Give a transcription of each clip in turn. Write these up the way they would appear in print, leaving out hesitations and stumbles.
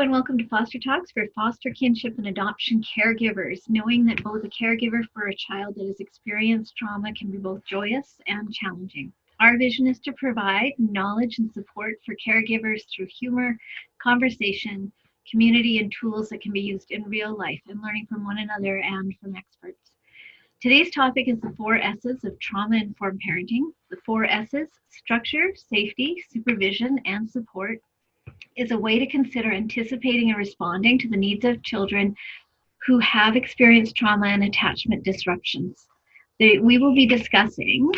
and welcome to Foster Talks for foster kinship and adoption caregivers. Knowing that both a caregiver for a child that has experienced trauma can be both joyous and challenging. Our vision is to provide knowledge and support for caregivers through humor, conversation, community, and tools that can be used in real life and learning from one another and from experts. Today's topic is the 4 S's of trauma-informed parenting. The 4 S's: structure, safety, supervision, and support, is a way to consider anticipating and responding to the needs of children who have experienced trauma and attachment disruptions. We will be discussing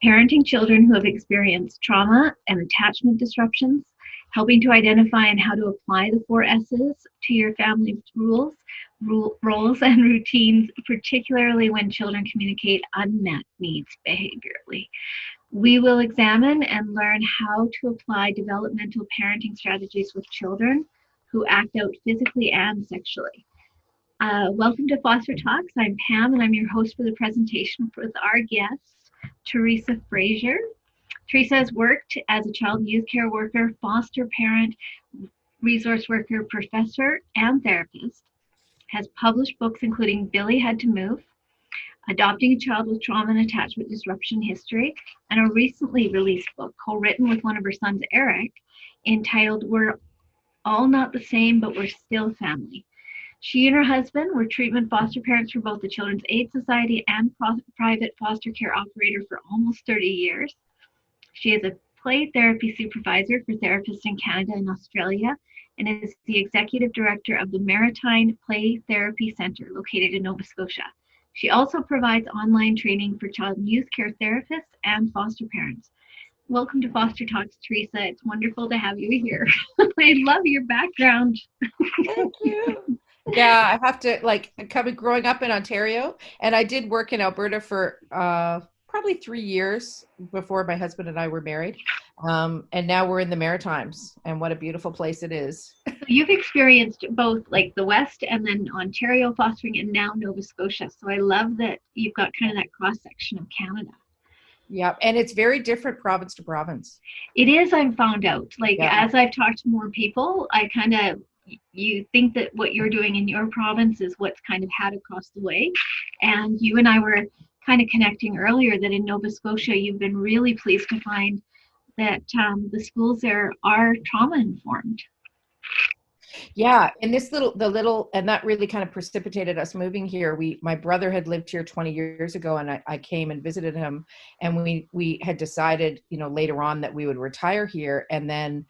parenting children who have experienced trauma and attachment disruptions, helping to identify and how to apply the 4 S's to your family's roles and routines, particularly when children communicate unmet needs behaviorally. We will examine and learn how to apply developmental parenting strategies with children who act out physically and sexually. Welcome to Foster Talks. I'm Pam, and I'm your host for the presentation with our guest, Theresa Fraser. Theresa has worked as a child and youth care worker, foster parent, resource worker, professor, and therapist, has published books including Billy Had to Move, Adopting a Child with Trauma and Attachment Disruption History, and a recently released book co-written with one of her sons, Eric, entitled We're All Not the Same, But We're Still Family. She and her husband were treatment foster parents for both the Children's Aid Society and private foster care operator for almost 30 years. She is a play therapy supervisor for therapists in Canada and Australia, and is the executive director of the Maritime Play Therapy Centre located in Nova Scotia. She also provides online training for child and youth care therapists and foster parents. Welcome to Foster Talks, Theresa. It's wonderful to have you here. I love your background. Thank you. Yeah, I have to growing up in Ontario, and I did work in Alberta for probably 3 years before my husband and I were married. And now we're in the Maritimes, and what a beautiful place it is. You've experienced both like the West and then Ontario fostering and now Nova Scotia. So I love that you've got kind of that cross section of Canada. Yeah, and it's very different province to province. It is, I've found out. As I've talked to more people, you think that what you're doing in your province is what's kind of had across the way. And you and I were kind of connecting earlier that in Nova Scotia, you've been really pleased to find that the schools there are trauma informed. Yeah, and and that really kind of precipitated us moving here. My brother had lived here 20 years ago, and I came and visited him, and we had decided, later on that we would retire here. And then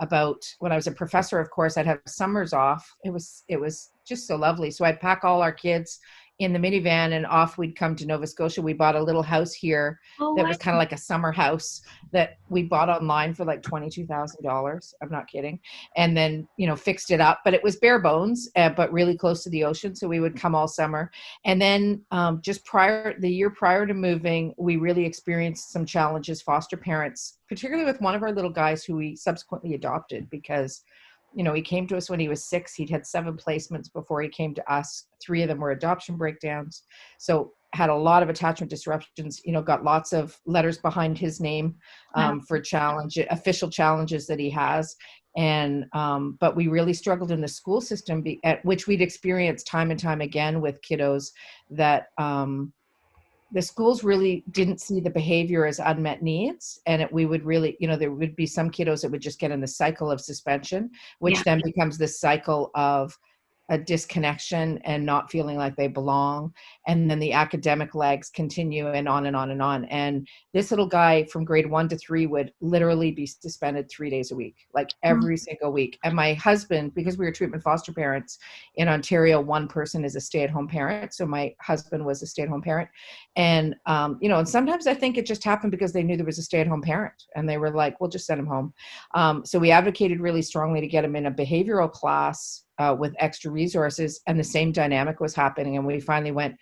about when I was a professor, of course, I'd have summers off. It was just so lovely. So I'd pack all our kids in the minivan and off we'd come to Nova Scotia. We bought a little house here that was kind of like a summer house that we bought online for like $22,000. I'm not kidding. And then, fixed it up, but it was bare bones, but really close to the ocean. So we would come all summer. And then the year prior to moving, we really experienced some challenges, foster parents, particularly with one of our little guys who we subsequently adopted because he came to us when he was 6. He'd had 7 placements before he came to us. 3 of them were adoption breakdowns. So had a lot of attachment disruptions, got lots of letters behind his name for official challenges that he has. And, but we really struggled in the school system, at which we'd experienced time and time again with kiddos that, the schools really didn't see the behavior as unmet needs. And we would really, there would be some kiddos that would just get in the cycle of suspension, which then becomes this cycle of a disconnection and not feeling like they belong. And then the academic legs continue and on and on and on. And this little guy from grade 1 to 3 would literally be suspended 3 days a week, like every single week. And my husband, because we were treatment foster parents in Ontario, one person is a stay-at-home parent. So my husband was a stay-at-home parent. And, and sometimes I think it just happened because they knew there was a stay-at-home parent and they were like, we'll just send him home. So we advocated really strongly to get him in a behavioral class with extra resources, and the same dynamic was happening. And we finally went,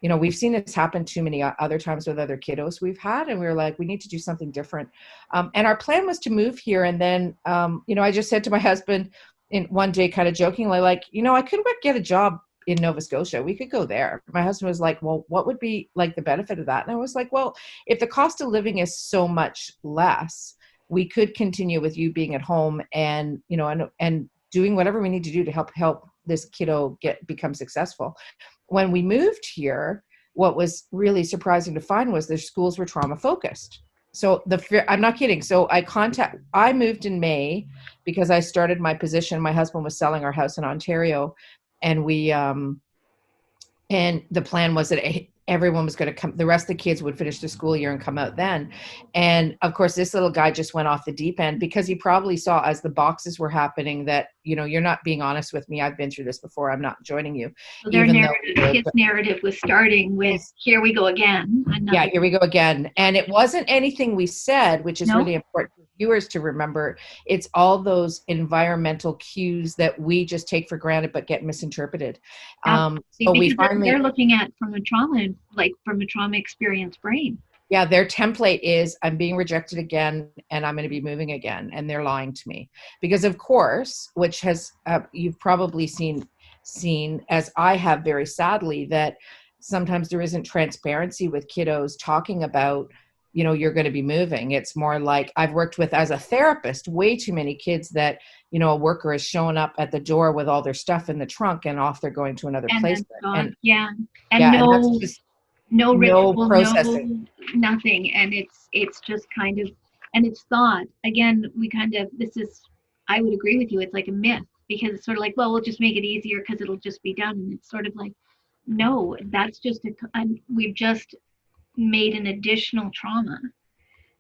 we've seen this happen too many other times with other kiddos we've had, and we were like, we need to do something different. And our plan was to move here. And then, I just said to my husband in one day, kind of jokingly, like, I could get a job in Nova Scotia. We could go there. My husband was like, well, what would be like the benefit of that? And I was like, well, if the cost of living is so much less, we could continue with you being at home and doing whatever we need to do to help this kiddo become successful. When we moved here, what was really surprising to find was their schools were trauma focused. So I'm not kidding. So I moved in May because I started my position. My husband was selling our house in Ontario, and and the plan was that everyone was going to come, the rest of the kids would finish the school year and come out then. And of course, this little guy just went off the deep end because he probably saw, as the boxes were happening, that, you're not being honest with me. I've been through this before. I'm not joining you. So their his narrative was starting with, here we go again. Yeah, here we go again. And it wasn't anything we said, which is really important for viewers to remember. It's all those environmental cues that we just take for granted but get misinterpreted. So they're looking at from a trauma experience brain. Yeah, their template is, I'm being rejected again and I'm going to be moving again, and they're lying to me. Because of course, which has you've probably seen as I have, very sadly, that sometimes there isn't transparency with kiddos talking about, you're going to be moving. It's more like, I've worked with, as a therapist, way too many kids that, a worker is showing up at the door with all their stuff in the trunk and off they're going to another place. And no ritual, processing. no nothing. And it's just kind of, and it's thought, again, I would agree with you. It's like a myth, because it's sort of like, well, we'll just make it easier because it'll just be done. And it's sort of like, no, that's just we've just made an additional trauma,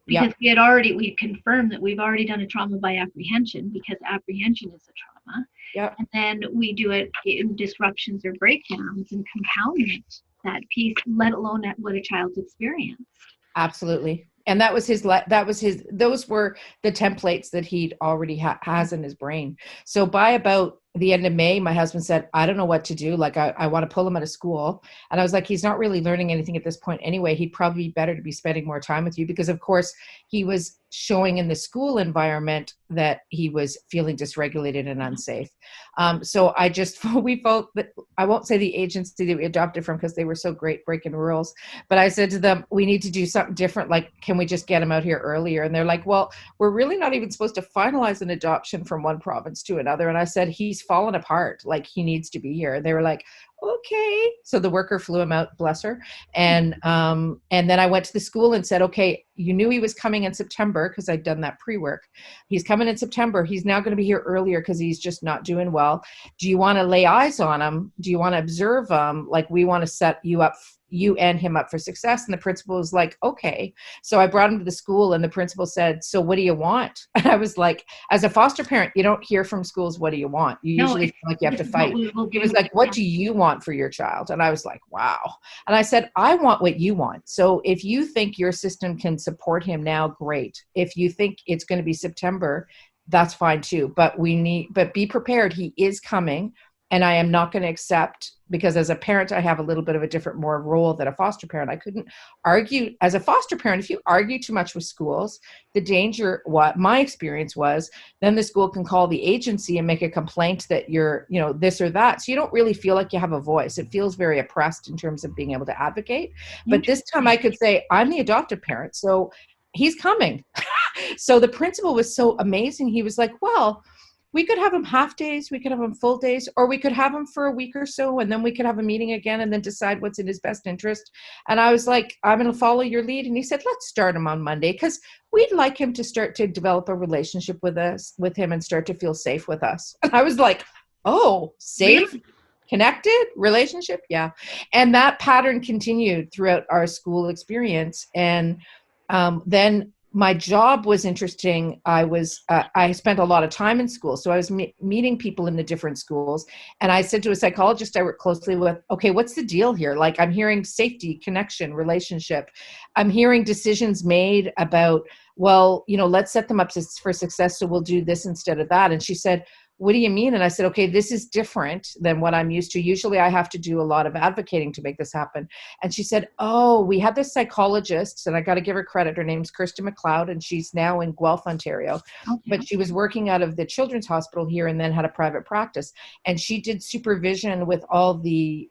because we confirmed that we've already done a trauma by apprehension, because apprehension is a trauma. Yep. And then we do it in disruptions or breakdowns and compoundment, that piece, let alone at what a child's experienced. Absolutely. And those were the templates that he'd already has in his brain. So by about the end of May, my husband said, I don't know what to do. Like, I want to pull him out of school. And I was like, he's not really learning anything at this point anyway. He'd probably be better to be spending more time with you, because of course he was showing in the school environment that he was feeling dysregulated and unsafe. So we felt that, I won't say the agency that we adopted from, because they were so great breaking rules, but I said to them, we need to do something different. Like, can we just get him out here earlier? And they're like, well, we're really not even supposed to finalize an adoption from one province to another. And I said, he's fallen apart. Like, he needs to be here. And they were like, okay. So the worker flew him out, bless her. And then I went to the school and said, okay, you knew he was coming in September, because I'd done that pre-work. He's coming in September. He's now going to be here earlier because he's just not doing well. Do you want to lay eyes on him? Do you want to observe him? Like, we want to set you and him up for success. And the principal was like, okay. So I brought him to the school, and the principal said, so what do you want? And I was like, as a foster parent, you don't hear from schools, what do you want? You usually feel like you have to fight. He was like, what do you want for your child? And I was like, wow. And I said, I want what you want. So if you think your system can support him now, great. If you think it's going to be September, that's fine too. But be prepared. He is coming. And I am not going to accept, because as a parent, I have a little bit of a different, more role than a foster parent. I couldn't argue as a foster parent. If you argue too much with schools, the danger, what my experience was, then the school can call the agency and make a complaint that you're, this or that. So you don't really feel like you have a voice. It feels very oppressed in terms of being able to advocate. But this time I could say, I'm the adoptive parent, so he's coming. So the principal was so amazing. He was like, well, we could have him half days, we could have him full days, or we could have him for a week or so, and then we could have a meeting again and then decide what's in his best interest. And I was like, I'm going to follow your lead. And he said, let's start him on Monday, because we'd like him to start to develop a relationship with him and start to feel safe with us. And I was like, oh, safe, really? Connected, relationship. Yeah. And that pattern continued throughout our school experience. And then my job was interesting. I spent a lot of time in school. So I was meeting people in the different schools. And I said to a psychologist I work closely with, okay, what's the deal here? Like, I'm hearing safety, connection, relationship. I'm hearing decisions made about, well, let's set them up for success. So we'll do this instead of that. And she said, what do you mean? And I said, okay, this is different than what I'm used to. Usually I have to do a lot of advocating to make this happen. And she said, oh, we had this psychologist, and I got to give her credit. Her name's Kirsten McLeod, and she's now in Guelph, Ontario. Okay. But she was working out of the Children's Hospital here and then had a private practice. And she did supervision with all the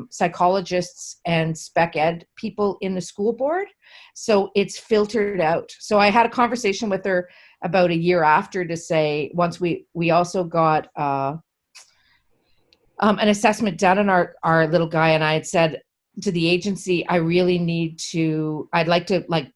psychologists and spec ed people in the school board. So it's filtered out. So I had a conversation with her about a year after to say, once we also got an assessment done on our little guy, and I had said to the agency, I'd like to like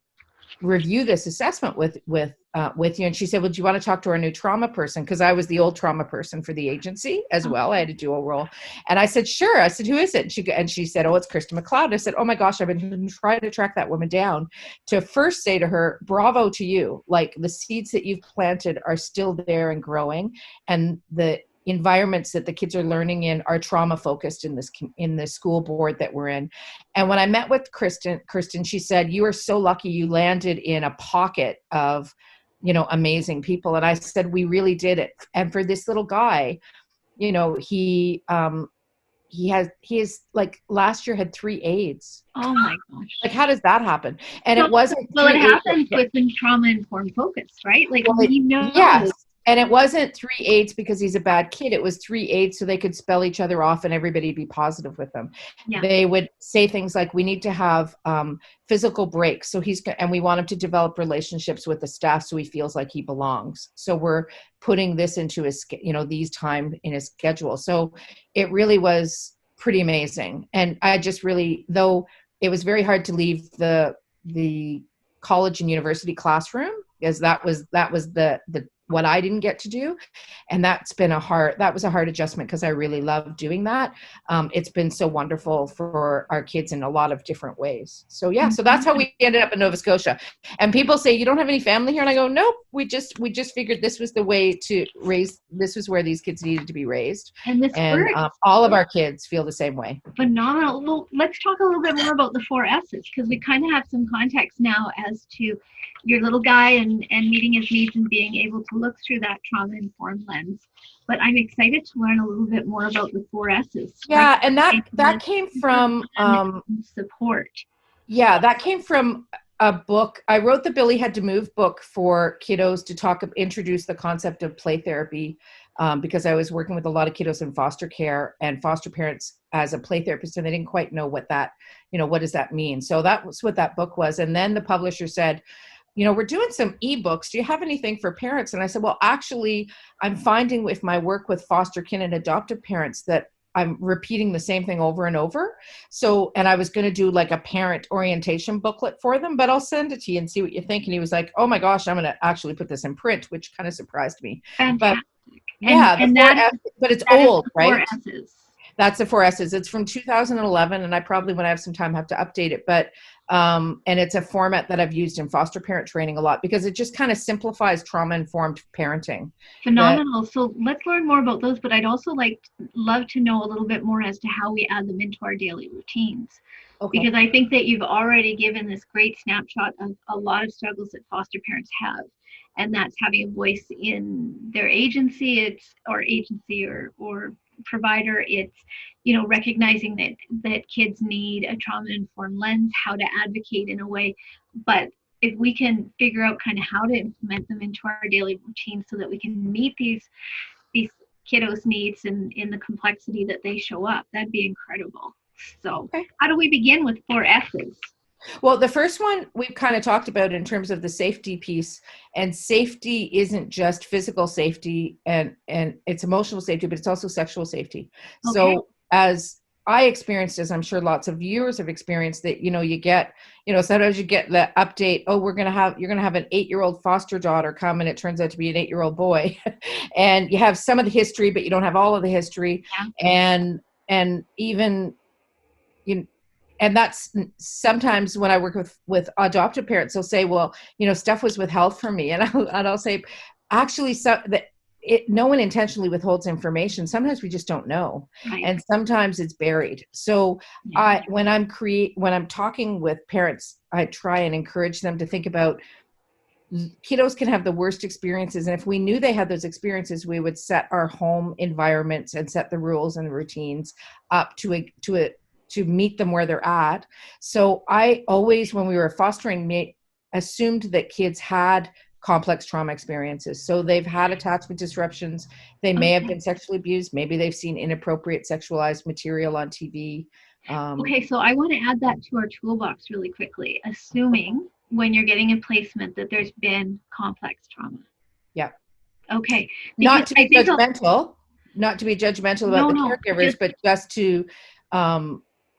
review this assessment with you. And she said, well, do you want to talk to our new trauma person? Because I was the old trauma person for the agency as well. I had a dual role. And I said, sure. I said, who is it? And she said, oh, it's Krista McLeod. I said, oh my gosh, I've been trying to track that woman down to first say to her, bravo to you. Like, the seeds that you've planted are still there and growing. And the environments that the kids are learning in are trauma focused in the school board that we're in. And when I met with Kristen, she said, you are so lucky you landed in a pocket of, amazing people. And I said, we really did it. And for this little guy, he is like, last year had 3 AIDS. Oh my gosh. Like, how does that happen? And So, it wasn't well, it 3 AIDS. happens with the trauma-informed focus, right? Like, Well, we know. yes. And it wasn't 3 AIDS because he's a bad kid. It was 3 AIDS so they could spell each other off and everybody be positive with them. Yeah. They would say things like, we need to have physical breaks. So and we want him to develop relationships with the staff so he feels like he belongs. So we're putting this into his, these time in his schedule. So it really was pretty amazing. And I just really, though it was very hard to leave the college and university classroom, because that was the what I didn't get to do. And that was a hard adjustment, because I really love doing that. It's been so wonderful for our kids in a lot of different ways. So yeah, so that's how we ended up in Nova Scotia. And people say, you don't have any family here? And I go, nope, we just figured this was the way to raise, this was where these kids needed to be raised. And all of our kids feel the same way. Phenomenal. Well, let's talk a little bit more about the 4 S's, because we kind of have some context now as to your little guy and meeting his needs and being able to look through that trauma-informed lens. But I'm excited to learn a little bit more about the 4 S's. Yeah, right? And that came from support. Yeah, that came from a book. I wrote the Billy Had to Move book for kiddos to introduce the concept of play therapy, because I was working with a lot of kiddos in foster care and foster parents as a play therapist, and they didn't quite know what does that mean? So that was what that book was. And then the publisher said, we're doing some ebooks. Do you have anything for parents? And I said, well, actually, I'm finding with my work with foster kin and adoptive parents that I'm repeating the same thing over and over. So, and I was going to do like a parent orientation booklet for them, but I'll send it to you and see what you think. And he was like, oh my gosh, I'm going to actually put this in print, which kind of surprised me. Fantastic. But it's old, right? 4 S's. That's the 4 S's. It's from 2011, and I probably, when I have some time, have to update it. But and it's a format that I've used in foster parent training a lot, because it just kind of simplifies trauma-informed parenting. Phenomenal. So let's learn more about those. But I'd also love to know a little bit more as to how we add them into our daily routines. Okay. Because I think that you've already given this great snapshot of a lot of struggles that foster parents have. And that's having a voice in their agency, or provider. It's recognizing that kids need a trauma-informed lens, how to advocate in a way. But if we can figure out kind of how to implement them into our daily routine so that we can meet these kiddos' needs and in the complexity that they show up, that'd be incredible. So How do we begin with 4 S's? Well, the first one we've kind of talked about in terms of the safety piece, and safety isn't just physical safety and it's emotional safety, but it's also sexual safety. Okay. So as I experienced, as I'm sure lots of viewers have experienced, that, you get, sometimes you get the update, oh, you're going to have an 8-year-old foster daughter come, and it turns out to be an 8-year-old boy. And you have some of the history, but you don't have all of the history. Yeah. And even, and that's sometimes when I work with adoptive parents, they'll say, well, stuff was withheld from me. And I'll say, actually, no one intentionally withholds information. Sometimes we just don't know. Right. And sometimes it's buried. So yeah. When I'm talking with parents, I try and encourage them to think about, kiddos can have the worst experiences. And if we knew they had those experiences, we would set our home environments and set the rules and routines up to meet them where they're at. So I always, when we were fostering, assumed that kids had complex trauma experiences. So they've had attachment disruptions. They may have Okay. been sexually abused. Maybe they've seen inappropriate sexualized material on TV. Okay, so I want to add that to our toolbox really quickly, assuming when you're getting a placement that there's been complex trauma. Yeah. Okay, because Not to I be think judgmental, not to be judgmental about no, the no, caregivers, just but just to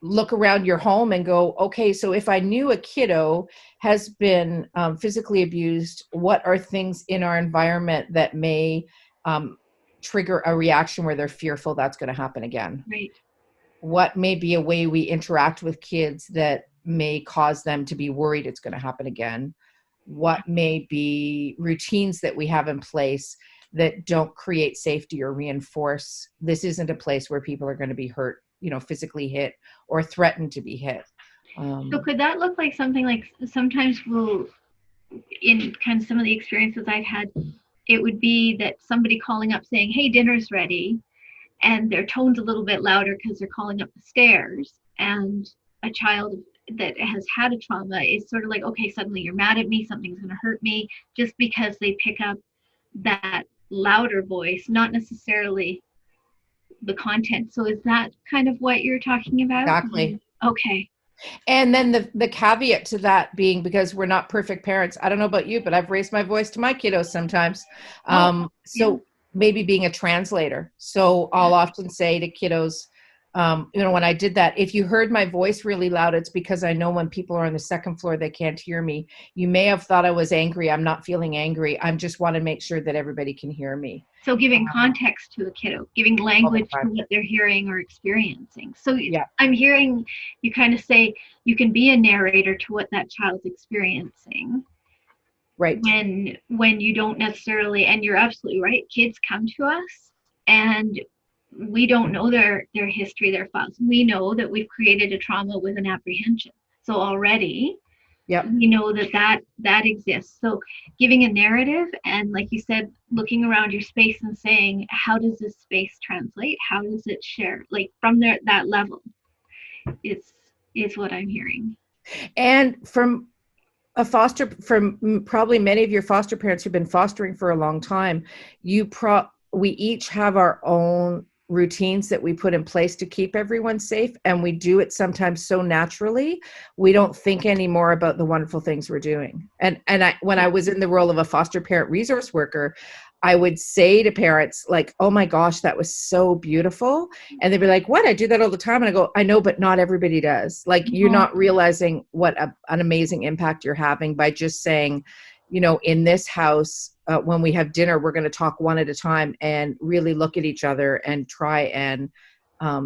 look around your home and go, okay, so if I knew a kiddo has been physically abused, what are things in our environment that may trigger a reaction where they're fearful that's going to happen again? right. What may be a way we interact with kids that may cause them to be worried it's going to happen again? What may be routines that we have in place that don't create safety or reinforce this isn't a place where people are going to be hurt, physically hit or threatened to be hit. So could that look like something like sometimes we'll, in kind of some of the experiences I've had, it would be that somebody calling up saying, "Hey, dinner's ready," and their tone's a little bit louder because they're calling up the stairs, and a child that has had a trauma is sort of like, okay, suddenly you're mad at me, something's going to hurt me, just because they pick up that louder voice, not necessarily the content. So is that kind of what you're talking about? Exactly. Okay. And then the caveat to that being, because we're not perfect parents, I don't know about you, but I've raised my voice to my kiddos sometimes. Oh, yeah, So maybe being a translator. So yeah. I'll often say to kiddos, when I did that, if you heard my voice really loud, it's because I know when people are on the second floor, they can't hear me. You may have thought I was angry. I'm not feeling angry. I just want to make sure that everybody can hear me. So giving context to the kiddo, giving All the language to time. what they're hearing or experiencing. So Yeah, I'm hearing you kind of say you can be a narrator to what that child's experiencing right. when you don't necessarily, and you're absolutely right, kids come to us and we don't know their history, their files. We know that we've created a trauma with an apprehension. So already Yep. we know that exists. So giving a narrative and, like you said, looking around your space and saying, how does this space translate? How does it share? Like from there, that level is what I'm hearing. And from probably many of your foster parents who've been fostering for a long time, we each have our own routines that we put in place to keep everyone safe, and we do it sometimes so naturally we don't think anymore about the wonderful things we're doing. When I was in the role of a foster parent resource worker, I would say to parents like, oh my gosh, that was so beautiful. And they'd be like, what? I do that all the time. And I go, I know, but not everybody does. Like, you're not realizing what an amazing impact you're having by just saying, in this house, when we have dinner, we're going to talk one at a time and really look at each other and try and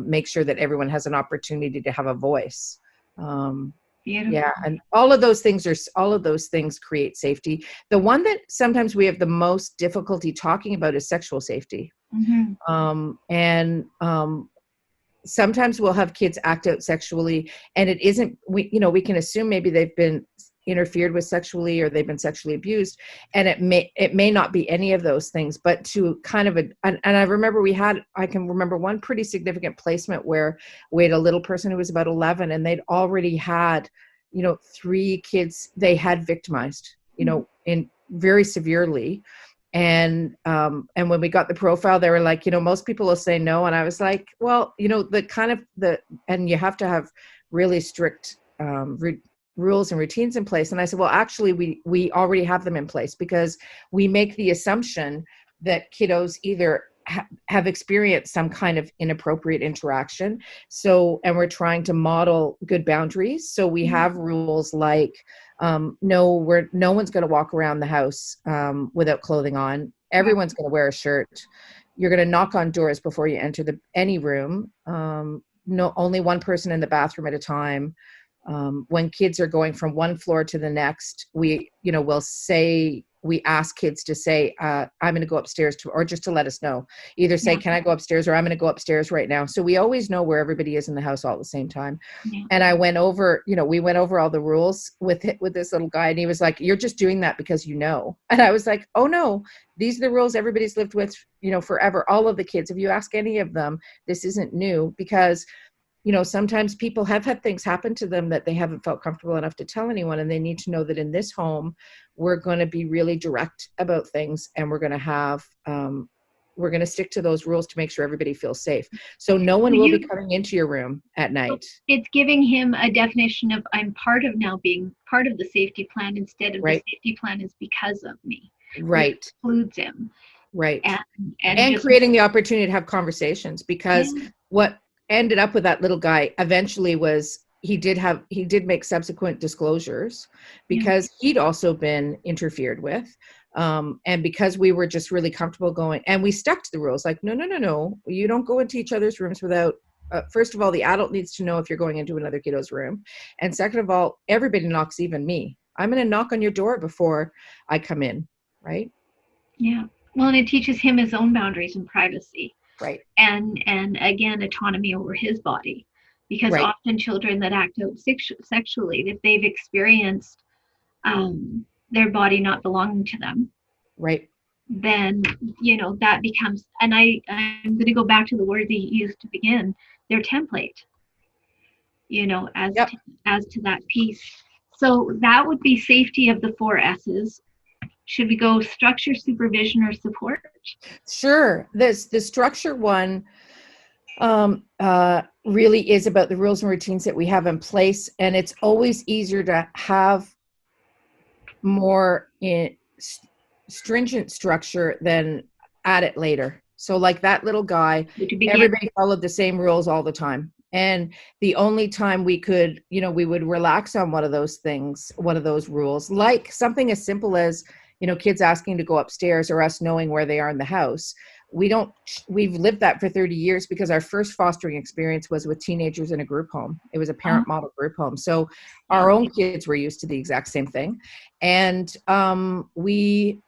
make sure that everyone has an opportunity to have a voice. Beautiful. Yeah, and all of those things create safety. The one that sometimes we have the most difficulty talking about is sexual safety. And sometimes we'll have kids act out sexually, and it isn't, we can assume maybe they've been interfered with sexually or they've been sexually abused, and it may not be any of those things, but to kind of and I remember I can remember one pretty significant placement where we had a little person who was about 11, and they'd already had 3 kids they had victimized in very severely. And when we got the profile, they were like, most people will say no. And I was like, well, and you have to have really strict rules and routines in place. And I said, well, actually, we already have them in place, because we make the assumption that kiddos either have experienced some kind of inappropriate interaction. And we're trying to model good boundaries. So we have rules like, no one's going to walk around the house without clothing on. Everyone's going to wear a shirt. You're going to knock on doors before you enter any room. No, only one person in the bathroom at a time. When kids are going from one floor to the next, we ask kids to say, I'm going to go upstairs or just to let us know. Either say, can I go upstairs, or I'm going to go upstairs right now. So we always know where everybody is in the house all at the same time. Yeah. And we went over all the rules with this little guy, and he was like, you're just doing that because And I was like, oh no, these are the rules everybody's lived with, forever. All of the kids, if you ask any of them, this isn't new, because sometimes people have had things happen to them that they haven't felt comfortable enough to tell anyone, and they need to know that in this home, we're going to be really direct about things, and we're going to have, we're going to stick to those rules to make sure everybody feels safe. So no one will be coming into your room at night. It's giving him a definition of, I'm part of now being part of the safety plan, instead of the Right. safety plan is because of me, which Right. excludes him. Right. And just creating the opportunity to have conversations, because what ended up with that little guy eventually was he did make subsequent disclosures, because he'd also been interfered with. And because we were just really comfortable going, and we stuck to the rules, like, no, you don't go into each other's rooms without, first of all, the adult needs to know if you're going into another kiddo's room. And second of all, everybody knocks, even me. I'm going to knock on your door before I come in. Right. Yeah. Well, and it teaches him his own boundaries and privacy. Right. And again, autonomy over his body. Because often children that act out sexually, if they've experienced their body not belonging to them, right, then that becomes, and I'm going to go back to the word that you used to begin, their template, as to that piece. So that would be safety of the 4 S's. Should we go structure, supervision, or support? Sure. The structure one really is about the rules and routines that we have in place, and it's always easier to have more stringent structure than add it later. So like that little guy, everybody followed the same rules all the time. And the only time we could, we would relax on one of those things, one of those rules, like something as simple as, kids asking to go upstairs or us knowing where they are in the house. We've lived that for 30 years because our first fostering experience was with teenagers in a group home. It was a parent model group home. So our own kids were used to the exact same thing. And we,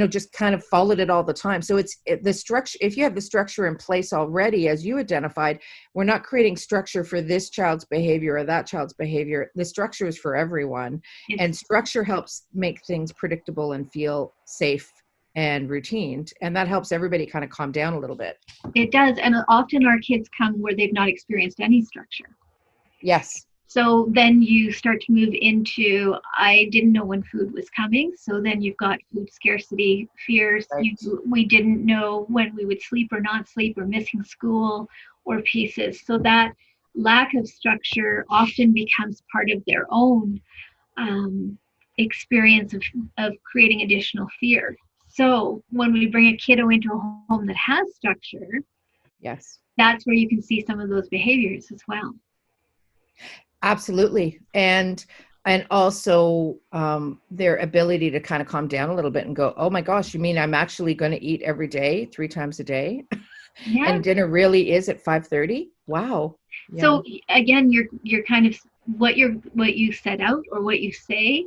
just kind of followed it all the time. So the structure, if you have the structure in place already, as you identified, we're not creating structure for this child's behavior or that child's behavior. The structure is for everyone. And structure helps make things predictable and feel safe and routine, and that helps everybody kind of calm down a little bit. It does. And often our kids come where they've not experienced any structure. Yes. So then you start to move into, I didn't know when food was coming. So then you've got food scarcity fears. Right. We didn't know when we would sleep or not sleep, or missing school or pieces. So that lack of structure often becomes part of their own experience of creating additional fear. So when we bring a kiddo into a home that has structure, yes, that's where you can see some of those behaviors as well. Absolutely. And also their ability to kind of calm down a little bit and go, oh my gosh, you mean I'm actually going to eat every day, 3 times a day? Yeah. And dinner really is at 5:30? Wow. Yeah. So again, you're kind of what you set out or what you say,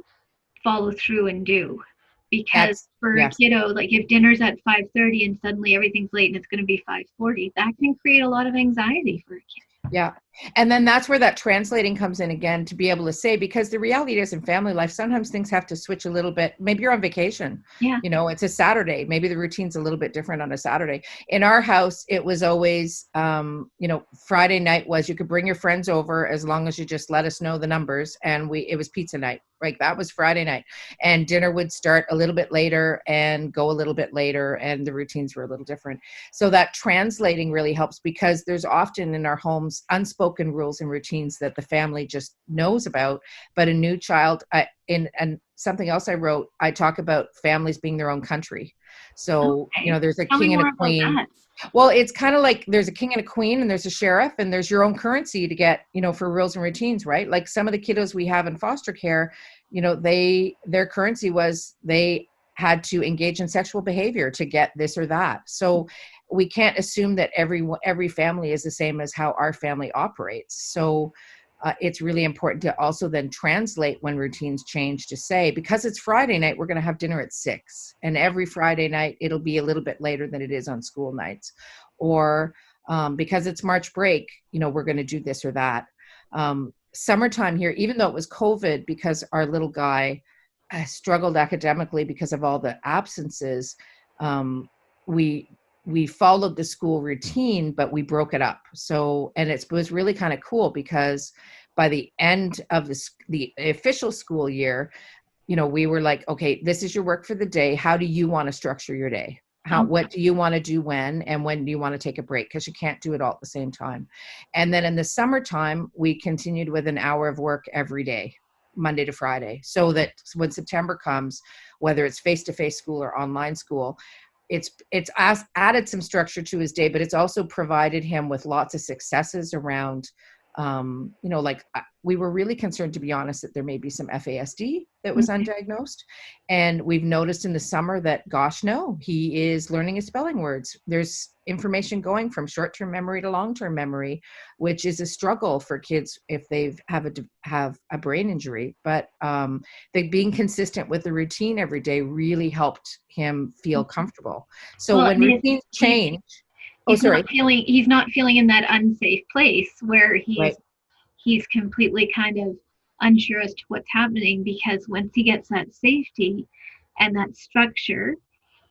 follow through and do. Because for a kiddo, like if dinner's at 5:30 and suddenly everything's late and it's going to be 5:40, that can create a lot of anxiety for a kid. Yeah. And then that's where that translating comes in again, to be able to say, because the reality is in family life, sometimes things have to switch a little bit. Maybe you're on vacation. Yeah. It's a Saturday. Maybe the routine's a little bit different on a Saturday. In our house, it was always, Friday night was, you could bring your friends over as long as you just let us know the numbers. And it was pizza night. Right. That was Friday night. And dinner would start a little bit later and go a little bit later. And the routines were a little different. So that translating really helps, because there's often in our homes unspoken rules and routines that the family just knows about. But a new child, and something else I wrote, I talk about families being their own country. So, there's a king and a queen. Well, it's kind of like there's a king and a queen, and there's a sheriff, and there's your own currency to get, for rules and routines, right? Like some of the kiddos we have in foster care, their currency was they had to engage in sexual behavior to get this or that. So we can't assume that every family is the same as how our family operates. So it's really important to also then translate when routines change, to say, because it's Friday night, we're going to have dinner at 6. And every Friday night, it'll be a little bit later than it is on school nights. Or because it's March break, we're going to do this or that. Summertime here, even though it was COVID, because our little guy struggled academically because of all the absences, we we followed the school routine, but we broke it up. So, and it was really kind of cool because by the end of the official school year, we were like, okay, this is your work for the day. How do you want to structure your day? What do you want to do when, and when do you want to take a break? Because you can't do it all at the same time. And then in the summertime, we continued with an hour of work every day, Monday to Friday, so that when September comes, whether it's face-to-face school or online school, it's added some structure to his day, but it's also provided him with lots of successes around, like we were really concerned, to be honest, that there may be some FASD that was undiagnosed. And we've noticed in the summer that, gosh, no, he is learning his spelling words. There's information going from short-term memory to long-term memory, which is a struggle for kids if they have a brain injury. But being consistent with the routine every day really helped him feel comfortable. So Well, when routines change, he's not feeling in that unsafe place where right, he's completely kind of unsure as to what's happening, because once he gets that safety and that structure,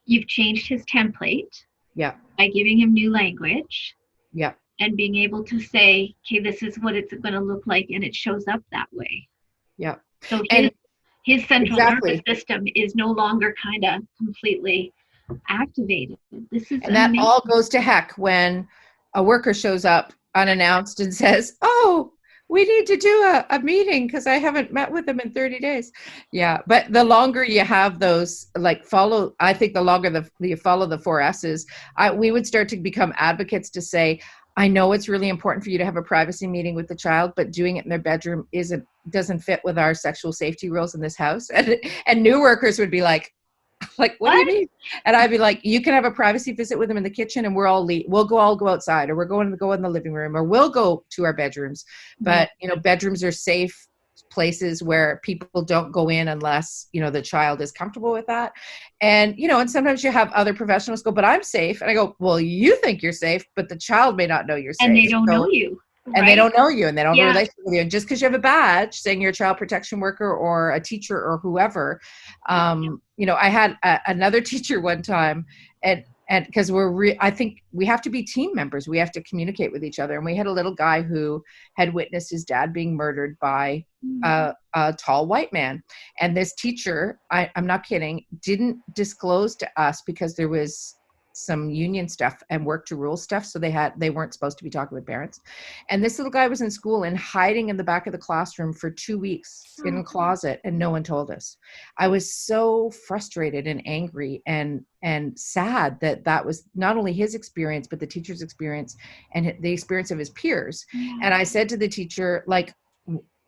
you've changed his template yeah, by giving him new language yeah, and being able to say, okay, this is what it's going to look like, and it shows up that way. yeah, So and his central nervous exactly. system is no longer kind of completely activated. This is And that amazing. all goes to heck when a worker shows up unannounced and says, "Oh, we need to do a meeting because I haven't met with them in 30 days." Yeah, but the longer you have those, I think the longer you follow the 4 S's, we would start to become advocates to say, I know it's really important for you to have a privacy meeting with the child, but doing it in their bedroom doesn't fit with our sexual safety rules in this house. And new workers would be like, what do you What? mean? And I'd be like, you can have a privacy visit with them in the kitchen, and we'll go outside, or we're going to go in the living room, or we'll go to our bedrooms. But, bedrooms are safe places where people don't go in unless, the child is comfortable with that. And, and sometimes you have other professionals go, but I'm safe. And I go, well, you think you're safe, but the child may not know you're And they safe. don't know So, you, and they right? don't know you, and they don't have a Yeah. relationship with you. And just because you have a badge saying you're a child protection worker or a teacher or whoever, I had another teacher one time, and because I think we have to be team members. We have to communicate with each other. And we had a little guy who had witnessed his dad being murdered by a tall white man. And this teacher, I'm not kidding, didn't disclose to us because there was some union stuff and work to rule stuff. So they weren't supposed to be talking with parents. And this little guy was in school and hiding in the back of the classroom for 2 weeks in a closet, and no one told us. I was so frustrated and angry and sad that was not only his experience, but the teacher's experience and the experience of his peers. Yeah. And I said to the teacher, like,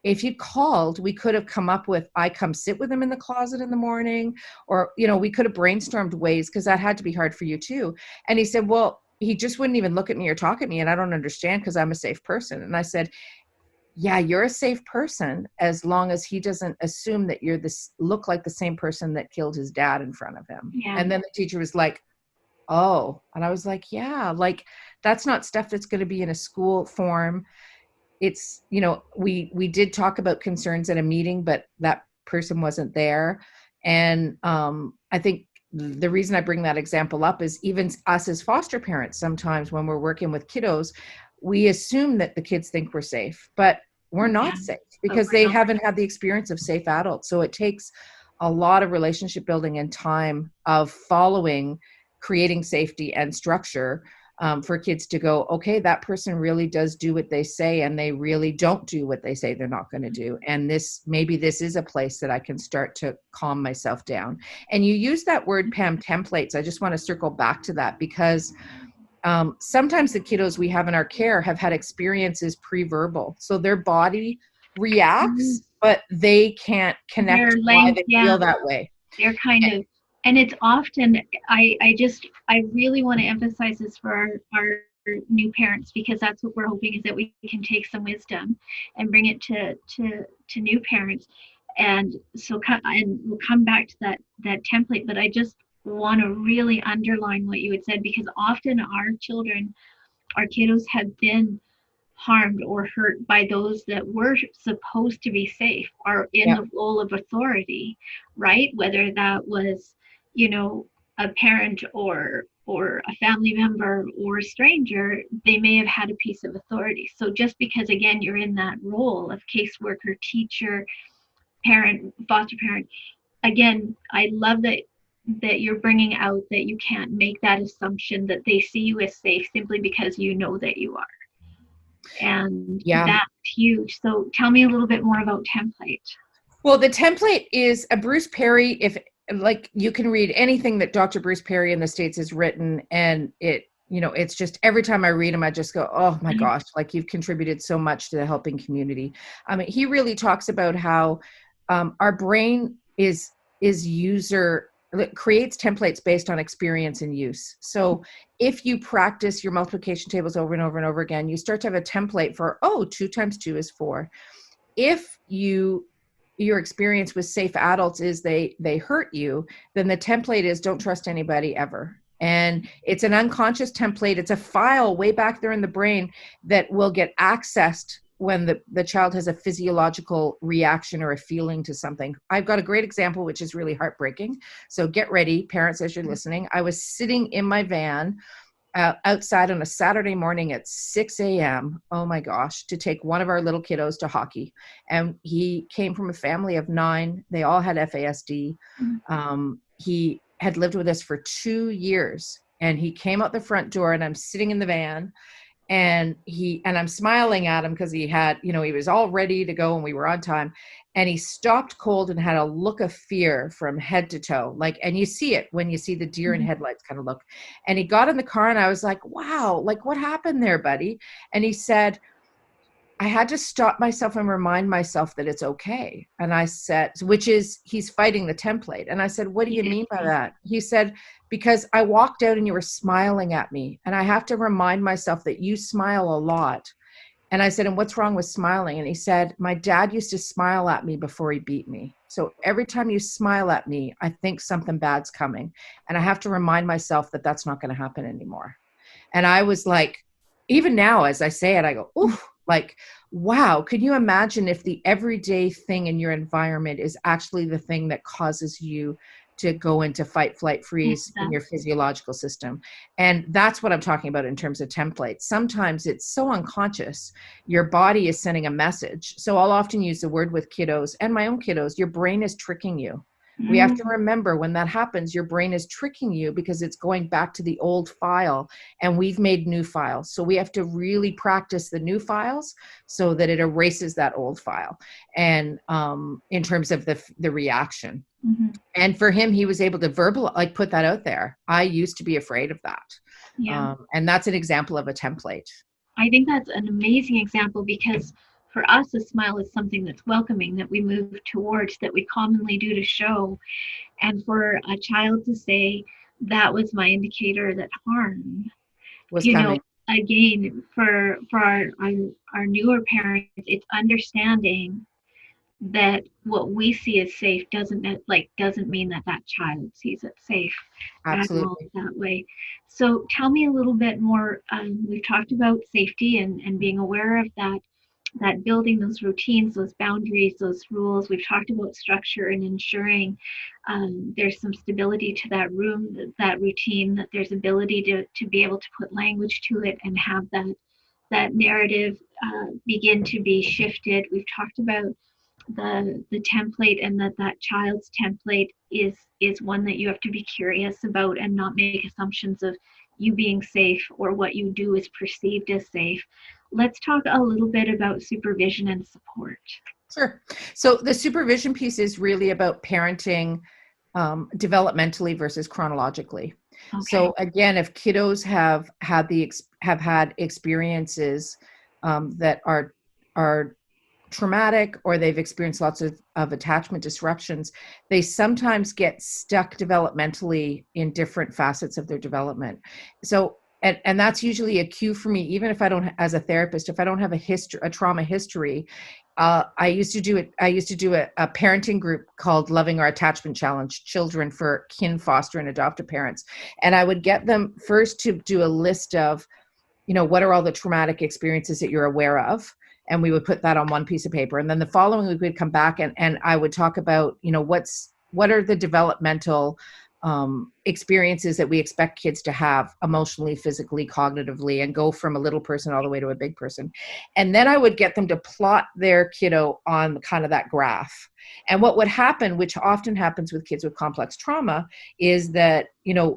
if you called, we could have come up with, I come sit with him in the closet in the morning, or, we could have brainstormed ways, because that had to be hard for you too. And he said, well, he just wouldn't even look at me or talk at me. And I don't understand, because I'm a safe person. And I said, yeah, you're a safe person as long as he doesn't assume that look like the same person that killed his dad in front of him. Yeah. And then the teacher was like, oh, and I was like, yeah, like that's not stuff that's going to be in a school form. It's, we did talk about concerns at a meeting, but that person wasn't there. And I think the reason I bring that example up is even us as foster parents, sometimes when we're working with kiddos, we assume that the kids think we're safe, but we're not safe because they haven't had the experience of safe adults. So it takes a lot of relationship building and time of creating safety and structure for kids to go, okay, that person really does do what they say, and they really don't do what they say they're not going to do. And maybe this is a place that I can start to calm myself down. And you use that word, Pam, templates. I just want to circle back to that, because sometimes the kiddos we have in our care have had experiences pre-verbal. So their body reacts, but they can't connect why they feel that way. They're kind of, and it's often, I really want to emphasize this for our new parents, because that's what we're hoping, is that we can take some wisdom and bring it to new parents. And so, and we'll come back to that template, but I just want to really underline what you had said, because often our kiddos have been harmed or hurt by those that were supposed to be safe, or in the role of authority, right? Whether that was, a parent or or a family member or a stranger, they may have had a piece of authority. So just because, again, you're in that role of caseworker, teacher, parent, foster parent, again, I love that you're bringing out that you can't make that assumption that they see you as safe simply because you know that you are. And Yeah. that's huge. So tell me a little bit more about template. Well, the template is a Bruce Perry. If like you can read anything that Dr. Bruce Perry in the States has written, and it's just every time I read him, I just go, oh my gosh, like you've contributed so much to the helping community. I mean, he really talks about how our brain is user creates templates based on experience and use. So if you practice your multiplication tables over and over and over again, you start to have a template for, 2 times 2 is 4. If your experience with safe adults is they hurt you, then the template is don't trust anybody ever. And it's an unconscious template. It's a file way back there in the brain that will get accessed when the child has a physiological reaction or a feeling to something. I've got a great example, which is really heartbreaking. So get ready, parents, as you're listening. I was sitting in my van outside on a Saturday morning at 6 a.m. Oh my gosh, to take one of our little kiddos to hockey. And he came from a family of 9. They all had FASD. He had lived with us for 2 years, and he came out the front door, and I'm sitting in the van, and I'm smiling at him because he had, he was all ready to go and we were on time. And he stopped cold and had a look of fear from head to toe. And you see it when you see the deer in headlights kind of look. And he got in the car and I was like, wow, what happened there, buddy? And he said, I had to stop myself and remind myself that it's okay. And I said, which is, he's fighting the template. And I said, what do you mean by that? He said, because I walked out and you were smiling at me. And I have to remind myself that you smile a lot. And I said, and what's wrong with smiling? And he said, my dad used to smile at me before he beat me. So every time you smile at me, I think something bad's coming. And I have to remind myself that that's not going to happen anymore. And I was like, even now, as I say it, I go, ooh, wow, can you imagine if the everyday thing in your environment is actually the thing that causes you to go into fight, flight, freeze in your physiological system? And that's what I'm talking about in terms of templates. Sometimes it's so unconscious, your body is sending a message. So I'll often use the word with kiddos and my own kiddos, your brain is tricking you. We have to remember when that happens, your brain is tricking you because it's going back to the old file and we've made new files. So we have to really practice the new files so that it erases that old file. And in terms of the reaction. And for him, he was able to put that out there. I used to be afraid of that. Yeah. And that's an example of a template. I think that's an amazing example because for us, a smile is something that's welcoming, that we move towards, that we commonly do to show. And for a child to say, that was my indicator that harm was coming. Again, for our newer parents, it's understanding that what we see as safe doesn't mean that that child sees it safe at all Absolutely. that way. So tell me a little bit more. We've talked about safety and being aware of that building those routines, those boundaries, those rules. We've talked about structure and ensuring there's some stability to that room, that routine, that there's ability to be able to put language to it and have that narrative begin to be shifted. We've talked about the template, and that child's template is one that you have to be curious about and not make assumptions of you being safe or what you do is perceived as safe. Let's talk a little bit about supervision and support. Sure. So the supervision piece is really about parenting developmentally versus chronologically. Okay. So again, if kiddos have had experiences that are traumatic, or they've experienced lots of attachment disruptions, they sometimes get stuck developmentally in different facets of their development. So and that's usually a cue for me, even if I don't, as a therapist, if I don't have a trauma history. I used to do a parenting group called Loving Our Attachment Challenge, children for kin, foster, and adoptive parents. And I would get them first to do a list of, what are all the traumatic experiences that you're aware of? And we would put that on one piece of paper. And then the following week we'd come back and I would talk about, what are the developmental experiences that we expect kids to have emotionally, physically, cognitively, and go from a little person all the way to a big person. And then I would get them to plot their kiddo on kind of that graph. And what would happen, which often happens with kids with complex trauma, is that,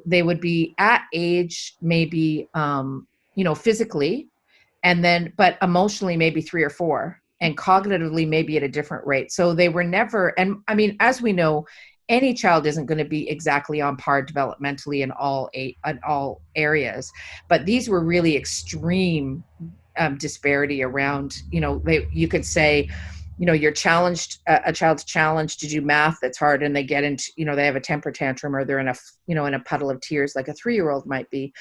they would be at age maybe, physically, and then, but emotionally, maybe 3 or 4, and cognitively, maybe at a different rate. So they were never, and I mean, as we know, any child isn't going to be exactly on par developmentally in all areas, but these were really extreme disparity around, you could say, you're challenged, a child's challenged to do math that's hard, and they get into, they have a temper tantrum, or they're in a puddle of tears like a 3-year-old might be.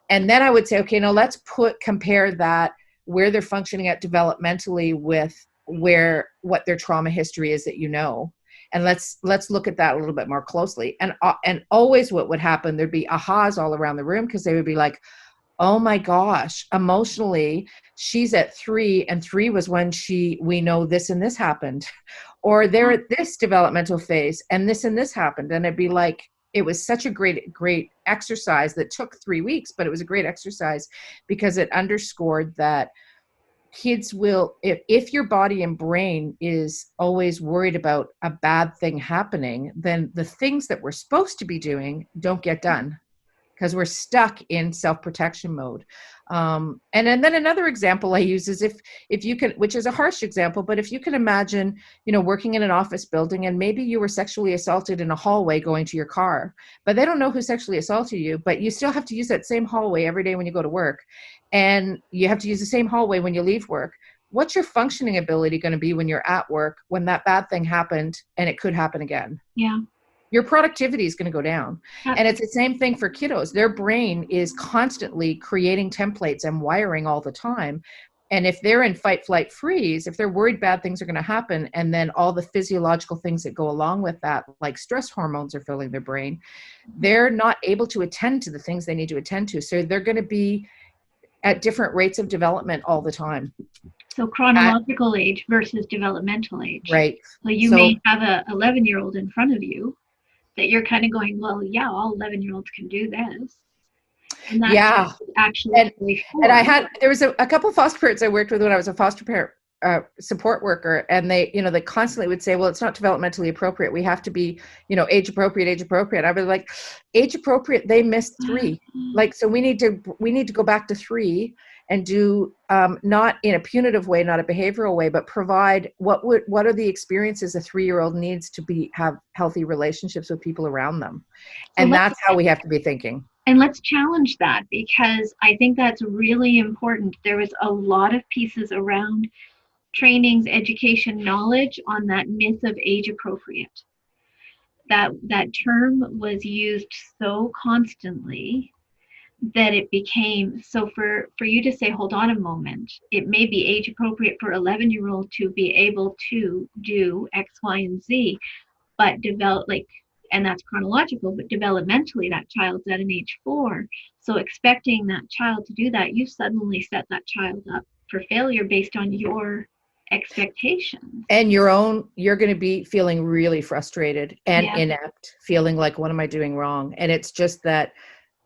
And then I would say, okay, now let's compare that, where they're functioning at developmentally, with what their trauma history is that, and let's look at that a little bit more closely. And always what would happen, there'd be ahas all around the room, because they would be like, oh my gosh, emotionally, she's at 3, and 3 was when we know this and this happened, or they're at this developmental phase and this happened. And it'd be like, it was such a great exercise that took 3 weeks, but it was a great exercise because it underscored that kids will, if your body and brain is always worried about a bad thing happening, then the things that we're supposed to be doing don't get done, because we're stuck in self-protection mode. And then another example I use is if you can, which is a harsh example, but if you can imagine, working in an office building, and maybe you were sexually assaulted in a hallway going to your car, but they don't know who sexually assaulted you, but you still have to use that same hallway every day when you go to work, and you have to use the same hallway when you leave work. What's your functioning ability going to be when you're at work, when that bad thing happened and it could happen again? Yeah. Your productivity is going to go down. And it's the same thing for kiddos. Their brain is constantly creating templates and wiring all the time. And if they're in fight, flight, freeze, if they're worried bad things are going to happen, and then all the physiological things that go along with that, like stress hormones, are filling their brain, they're not able to attend to the things they need to attend to. So they're going to be at different rates of development all the time. So chronological age versus developmental age. Right. So you may have a 11-year-old in front of you that you're kind of going, well, yeah, all 11-year-olds can do this. And that's actually and there was a couple of foster parents I worked with when I was a foster parent support worker, and they constantly would say, well, it's not developmentally appropriate. We have to be, age appropriate. I was like, age appropriate, they missed 3. Like, so we need to go back to 3 and do, not in a punitive way, not a behavioral way, but provide what are the experiences a 3-year-old needs to have healthy relationships with people around them. And that's how we have to be thinking. And let's challenge that, because I think that's really important. There was a lot of pieces around trainings, education, knowledge on that myth of age appropriate. That term was used so constantly that it became, so for you to say, hold on a moment, it may be age appropriate for 11-year-old to be able to do X, Y, and Z, but and that's chronological, but developmentally that child's at an age 4. So expecting that child to do that, you suddenly set that child up for failure based on your expectations. And you're going to be feeling really frustrated and inept, feeling like, what am I doing wrong? And it's just that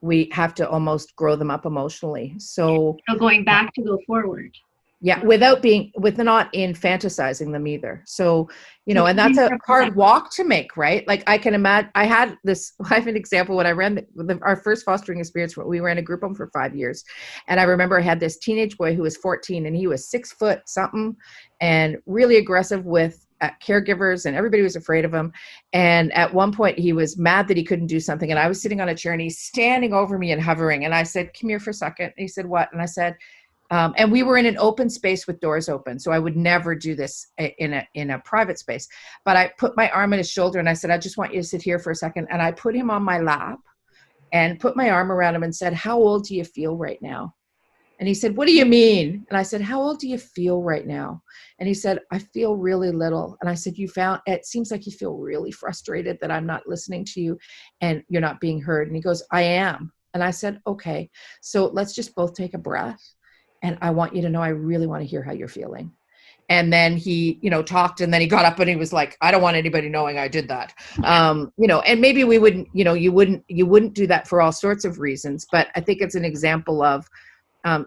we have to almost grow them up emotionally. So going back to go forward. Yeah, with not infantilizing them either. So, and that's a hard walk to make, right? Like, I can imagine, I have an example when I ran our first fostering experience. We ran a group home for 5 years. And I remember I had this teenage boy who was 14, and he was 6 foot something and really aggressive with caregivers, and everybody was afraid of him. And at one point he was mad that he couldn't do something. And I was sitting on a chair, and he's standing over me and hovering. And I said, come here for a second. And he said, what? And I said, and we were in an open space with doors open. So I would never do this in a private space, but I put my arm on his shoulder, and I said, I just want you to sit here for a second. And I put him on my lap and put my arm around him and said, how old do you feel right now? And he said, what do you mean? And I said, how old do you feel right now? And he said, I feel really little. And I said, it seems like you feel really frustrated that I'm not listening to you and you're not being heard. And he goes, I am. And I said, okay, so let's just both take a breath. And I want you to know, I really want to hear how you're feeling. And then he, talked, and then he got up and he was like, I don't want anybody knowing I did that. And maybe we wouldn't, you wouldn't do that for all sorts of reasons. But I think it's an example of,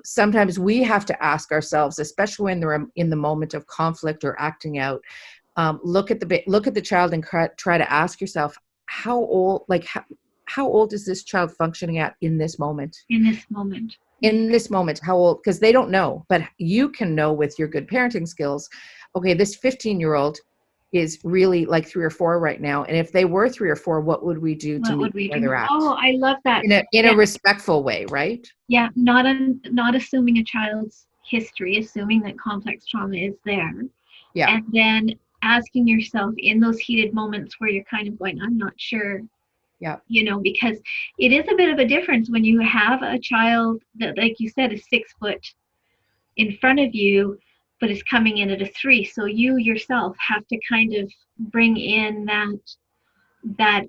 sometimes we have to ask ourselves, especially when they're in the moment of conflict or acting out, look at the child and try to ask yourself, how old is this child functioning at in this moment? How old? Because they don't know, but you can know with your good parenting skills. Okay, this 15-year-old is really like 3 or 4 right now, and if they were 3 or 4, what would we do to meet where they're at? Oh, I love that. In a respectful way, right? Yeah, not assuming a child's history, assuming that complex trauma is there. Yeah. And then asking yourself in those heated moments where you're kind of going, I'm not sure. Yeah. Because it is a bit of a difference when you have a child that, like you said, is 6 foot in front of you, but is coming in at a 3. So you yourself have to kind of bring in that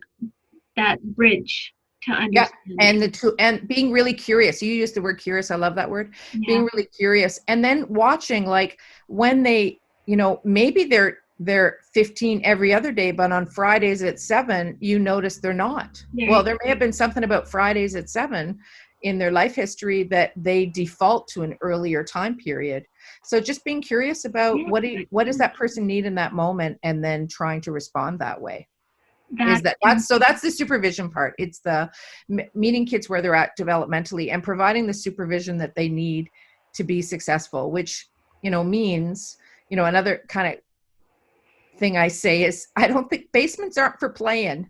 bridge to understand. Yeah. And being really curious. You used the word curious. I love that word. Yeah. Being really curious, and then watching, like, when they, maybe they're 15 every other day, but on Fridays at 7, you notice they're not. Yeah. Well, there may have been something about Fridays at 7 in their life history that they default to an earlier time period. So just being curious about what does that person need in that moment, and then trying to respond that way. That's the supervision part. It's the meeting kids where they're at developmentally and providing the supervision that they need to be successful, which, means, another kind of thing I say is, I don't think basements aren't for playing.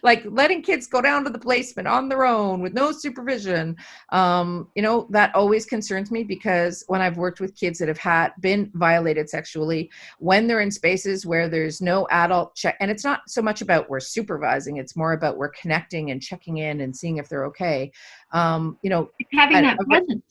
Like letting kids go down to the basement on their own with no supervision. That always concerns me, because when I've worked with kids that have been violated sexually, when they're in spaces where there's no adult check, and it's not so much about we're supervising, it's more about we're connecting and checking in and seeing if they're okay. Having that presence.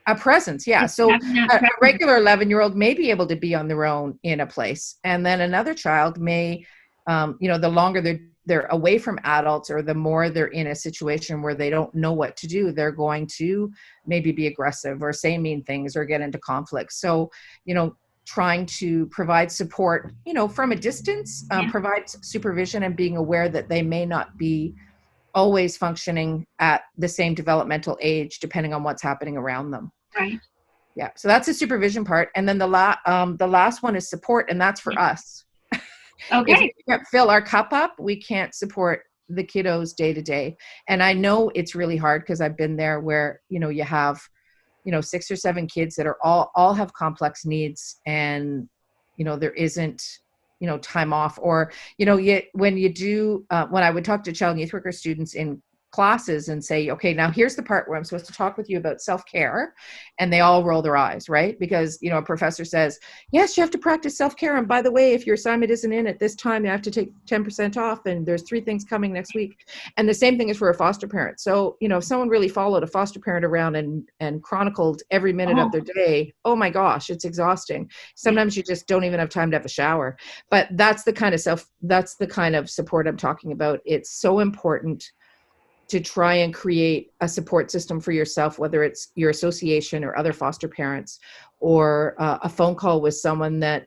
A presence, yeah. So a regular 11-year-old may be able to be on their own in a place, and then another child may, the longer they're away from adults, or the more they're in a situation where they don't know what to do, they're going to maybe be aggressive or say mean things or get into conflict. So, trying to provide support, from a distance, provide supervision, and being aware that they may not be always functioning at the same developmental age, depending on what's happening around them. Right. Yeah. So that's the supervision part. And then the last one is support, and that's for us. Okay. If we can't fill our cup up, we can't support the kiddos day to day. And I know it's really hard, because I've been there where, you have, 6 or 7 kids that are all have complex needs, and, there isn't, time off, or, when I would talk to child and youth worker students in classes and say, okay, now here's the part where I'm supposed to talk with you about self-care, and they all roll their eyes, right? Because, a professor says, yes, you have to practice self-care, and by the way, if your assignment isn't in at this time, you have to take 10% off, and there's 3 things coming next week. And the same thing is for a foster parent. So, if someone really followed a foster parent around and chronicled every minute of their day, oh my gosh, it's exhausting. Sometimes you just don't even have time to have a shower. But that's the kind of support I'm talking about. It's so important to try and create a support system for yourself, whether it's your association or other foster parents, or a phone call with someone that,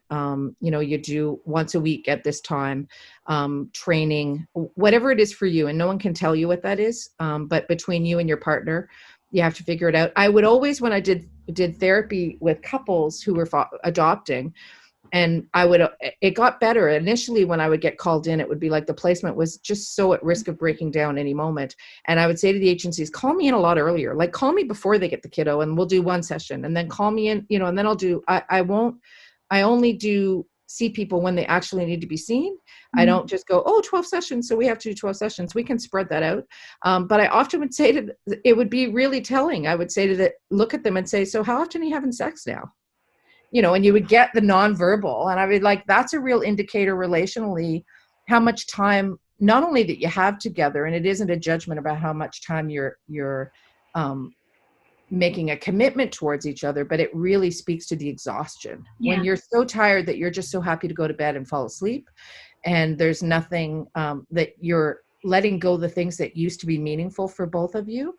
you do once a week at this time, training, whatever it is for you. And no one can tell you what that is. But between you and your partner, you have to figure it out. I would always, when I did therapy with couples who were adopting, and it got better. Initially, when I would get called in, it would be like the placement was just so at risk of breaking down any moment. And I would say to the agencies, call me in a lot earlier, like call me before they get the kiddo, and we'll do 1 session, and then call me in, and then I only see people when they actually need to be seen. Mm-hmm. I don't just go, 12 sessions, so we have to do 12 sessions. We can spread that out. But I often would say it would be really telling. I would say look at them and say, so how often are you having sex now? And you would get the nonverbal, and I would like, that's a real indicator relationally, how much time, not only that you have together, and it isn't a judgment about how much time you're making a commitment towards each other, but it really speaks to the exhaustion. Yeah. When you're so tired that you're just so happy to go to bed and fall asleep, and there's nothing that you're letting go, the things that used to be meaningful for both of you.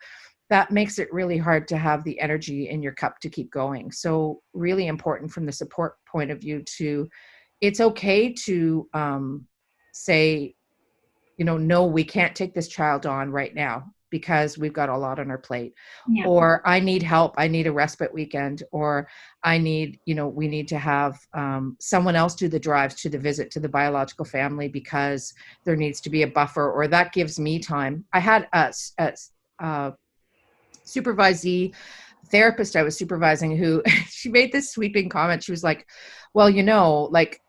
that makes it really hard to have the energy in your cup to keep going. So really important from the support point of view to, it's okay to say, no, we can't take this child on right now because we've got a lot on our plate. Yeah. Or I need help. I need a respite weekend. Or I need, we need to have someone else do the drives to the visit to the biological family because there needs to be a buffer, or that gives me time. I had a supervisee therapist I was supervising who she made this sweeping comment. She was like, well, like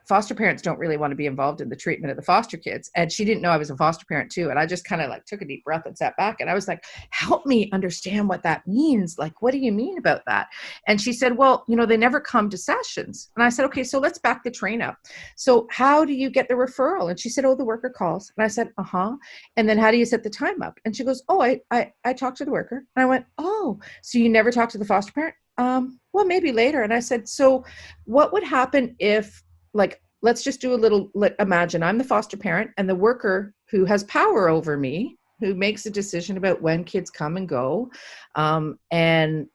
foster parents don't really want to be involved in the treatment of the foster kids. And she didn't know I was a foster parent too. And I just kind of like took a deep breath and sat back. And I was like, help me understand what that means. Like, what do you mean about that? And she said, well, they never come to sessions. And I said, okay, so let's back the train up. So how do you get the referral? And she said, oh, the worker calls. And I said, uh-huh. And then how do you set the time up? And she goes, oh, I talked to the worker. And I went, oh, so you never talked to the foster parent? Well, maybe later. And I said, so what would happen if, like, let's just do a little, imagine I'm the foster parent and the worker who has power over me, who makes a decision about when kids come and go. And,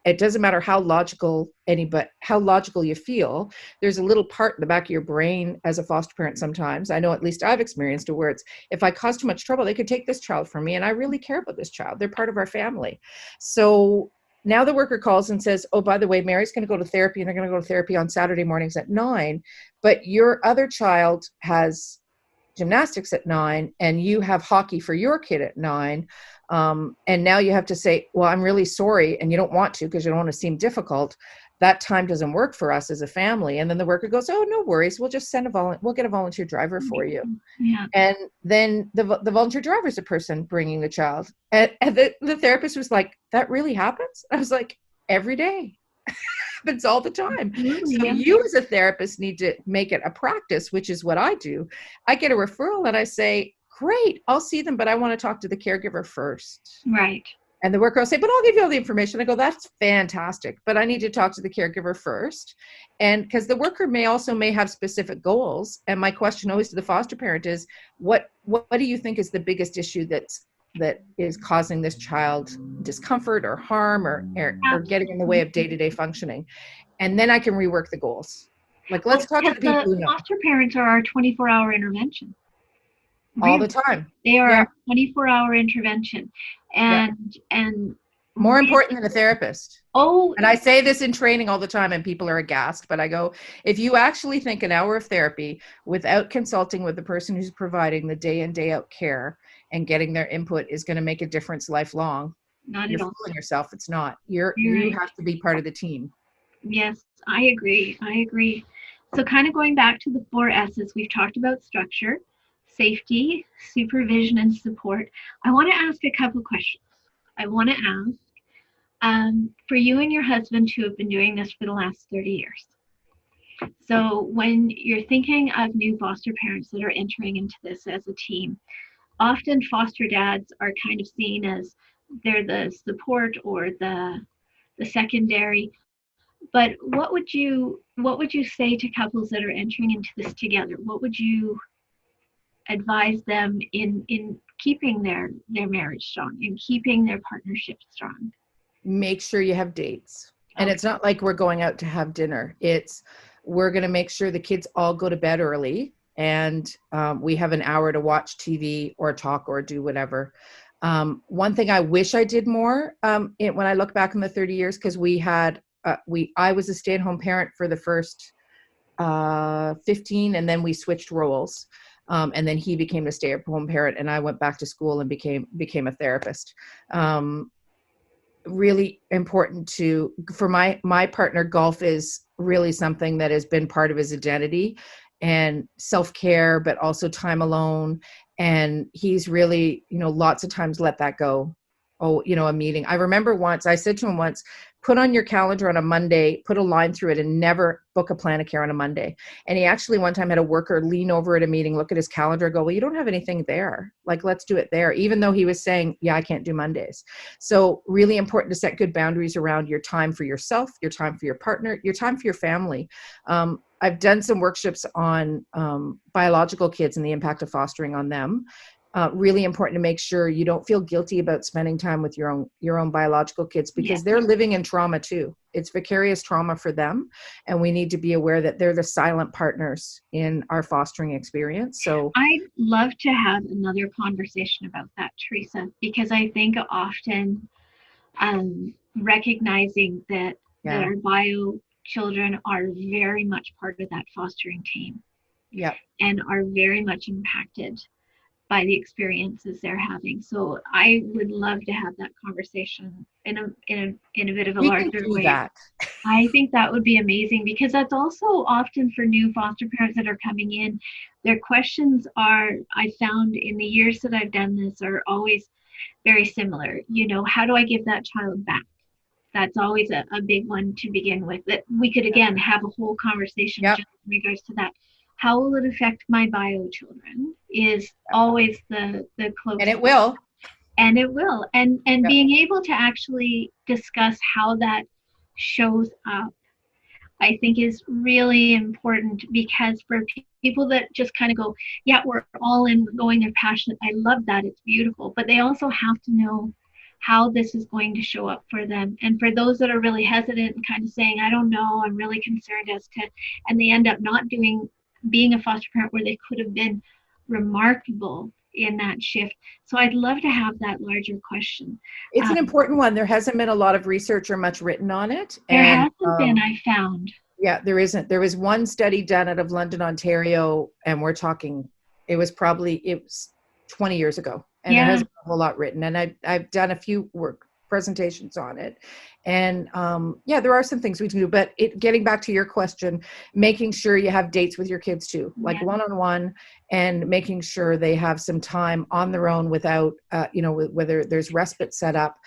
it doesn't matter how logical you feel, there's a little part in the back of your brain as a foster parent sometimes. I know, at least I've experienced it, where it's, if I cause too much trouble, they could take this child from me. And I really care about this child. They're part of our family. So now the worker calls and says, oh, by the way, Mary's going to go to therapy, and they're going to go to therapy on Saturday mornings at 9, but your other child has gymnastics at 9 and you have hockey for your kid at 9. And now you have to say, well, I'm really sorry. And you don't want to, because you don't want to seem difficult. That time doesn't work for us as a family. And then the worker goes, oh, no worries. We'll just we'll get a volunteer driver for you. Yeah. And then the volunteer driver is the person bringing the child. And the therapist was like, that really happens? I was like, every day. Happens all the time. Absolutely, So yeah. you as a therapist need to make it a practice, which is what I do. I get a referral and I say, great, I'll see them, but I want to talk to the caregiver first. Right. And the worker will say, but I'll give you all the information. I go, that's fantastic, but I need to talk to the caregiver first. And because the worker may have specific goals. And my question always to the foster parent is, what do you think is the biggest issue that is causing this child discomfort or harm or getting in the way of day-to-day functioning? And then I can rework the goals. Like, let's talk to the people who know. Foster parents are our 24-hour intervention. All the time. They are our 24-hour intervention. And more important than a therapist. Oh, and I say this in training all the time and people are aghast, but I go, if you actually think an hour of therapy without consulting with the person who's providing the day in, day out care and getting their input is going to make a difference lifelong, you're fooling yourself. It's not. You have to be part of the team. Yes, I agree. So kind of going back to the 4 S's, we've talked about structure, safety, supervision, and support. I want to ask a couple questions. I want to ask, for you and your husband who have been doing this for the last 30 years. So when you're thinking of new foster parents that are entering into this as a team, often foster dads are kind of seen as they're the support or the secondary. But what would you say to couples that are entering into this together? What would you advise them in keeping their marriage strong, in keeping their partnership strong? Make sure you have dates. And it's not like we're going out to have dinner. It's we're going to make sure the kids all go to bed early and we have an hour to watch TV or talk or do whatever. One thing I wish I did more when I look back on the 30 years, because I was a stay-at-home parent for the first 15, and then we switched roles. And then he became a stay-at-home parent and I went back to school and became a therapist. Really important for my partner, golf is really something that has been part of his identity and self-care, but also time alone. And he's really, lots of times let that go. Oh, a meeting. I remember I said to him once, put on your calendar on a Monday, put a line through it and never book a plan of care on a Monday. And he actually one time had a worker lean over at a meeting, look at his calendar, go, well, you don't have anything there. Like, let's do it there. Even though he was saying, yeah, I can't do Mondays. So really important to set good boundaries around your time for yourself, your time for your partner, your time for your family. I've done some workshops on biological kids and the impact of fostering on them. really important to make sure you don't feel guilty about spending time with your own biological kids, because Yes. they're living in trauma too. It's vicarious trauma for them, and we need to be aware that they're the silent partners in our fostering experience. So I'd love to have another conversation about that, Teresa, because I think often recognizing that yeah, our bio children are very much part of that fostering team yeah, and are very much impacted by the experiences they're having. So I would love to have that conversation in a bit of a we can larger do way. that. I think that would be amazing because that's also often for new foster parents that are coming in. Their questions are, I found in the years that I've done this, are always very similar. How do I give that child back? That's always a big one to begin with. That we could again have a whole conversation Yep. just in regards to that. How will it affect my bio children? Is always the And close, it will. and it will. And Yep. being able to actually discuss how that shows up, I think is really important because for people that just kind of go, yeah, we're all in, we're going, they're passionate. I love that. It's beautiful. But they also have to know how this is going to show up for them. And for those that are really hesitant and kind of saying, I don't know, I'm really concerned as to, and they end up not being a foster parent where they could have been remarkable in that shift. So I'd love to have that larger question. It's an Um, important one. There hasn't been a lot of research or much written on it. there And hasn't been, I found. yeah, there isn't. There was one study done out of London, Ontario, and we're talking, it was 20 years ago, and there Yeah, hasn't been a whole lot written. And I've done a few work presentations on it. And yeah, there are some things we can do, but getting back to your question, making sure you have dates with your kids too, like yeah. one-on-one, and making sure they have some time on their own without, whether there's respite set up.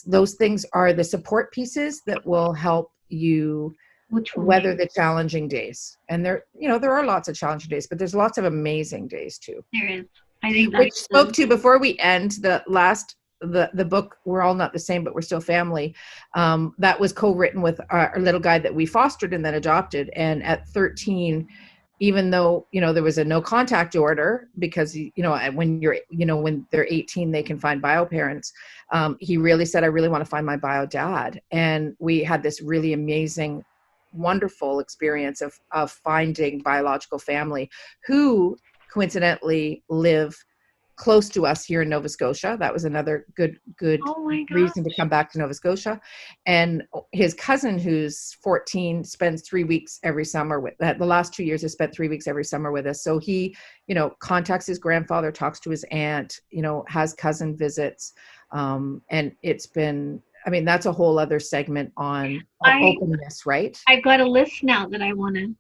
Those things are the support pieces that will help you Which will make weather the challenging days. And there are lots of challenging days, but there's lots of amazing days too. there is. I think Which that's spoke to, before we end, the book, We're All Not the Same, but We're Still Family. That was co-written with our little guy that we fostered and then adopted. And at 13, even though, there was a no contact order, because, when they're 18, they can find bio parents. He really said, I really want to find my bio dad. And we had this really amazing, wonderful experience of finding biological family who coincidentally live close to us here in Nova Scotia. That was another good oh my reason to gosh. come back to Nova Scotia. And his cousin, who's 14, spends 3 weeks every summer with that. The last 2 years has spent 3 weeks every summer with us. So he, contacts his grandfather, talks to his aunt, has cousin visits. And it's been, that's a whole other segment on I openness, right? I've got a list now that I want to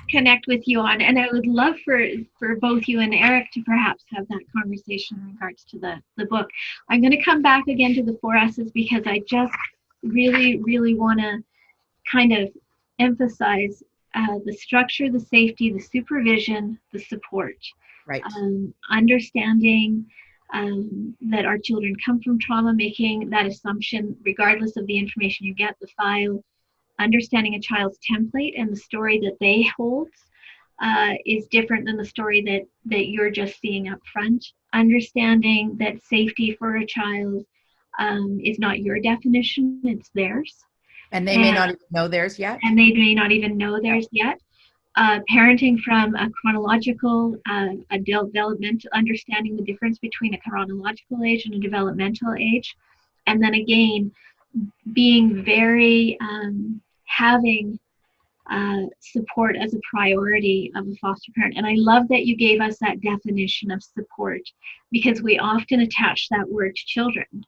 connect with you on, and I would love for both you and Eric to perhaps have that conversation in regards to the book. I'm going to come back again to the 4S's because I just really really want to kind of emphasize the structure, the safety, the supervision, the support, Right. understanding that our children come from trauma, making that assumption regardless of the information you get, the file, understanding a child's template and the story that they hold is different than the story that you're just seeing up front. Understanding that safety for a child is not your definition, it's theirs. And they may And, not even know theirs yet. and they may not even know Yeah. theirs yet. Parenting from a chronological, a developmental, understanding the difference between a chronological age and a developmental age. And then again, being very, having support as a priority of a foster parent. And I love that you gave us that definition of support because we often attach that word to children.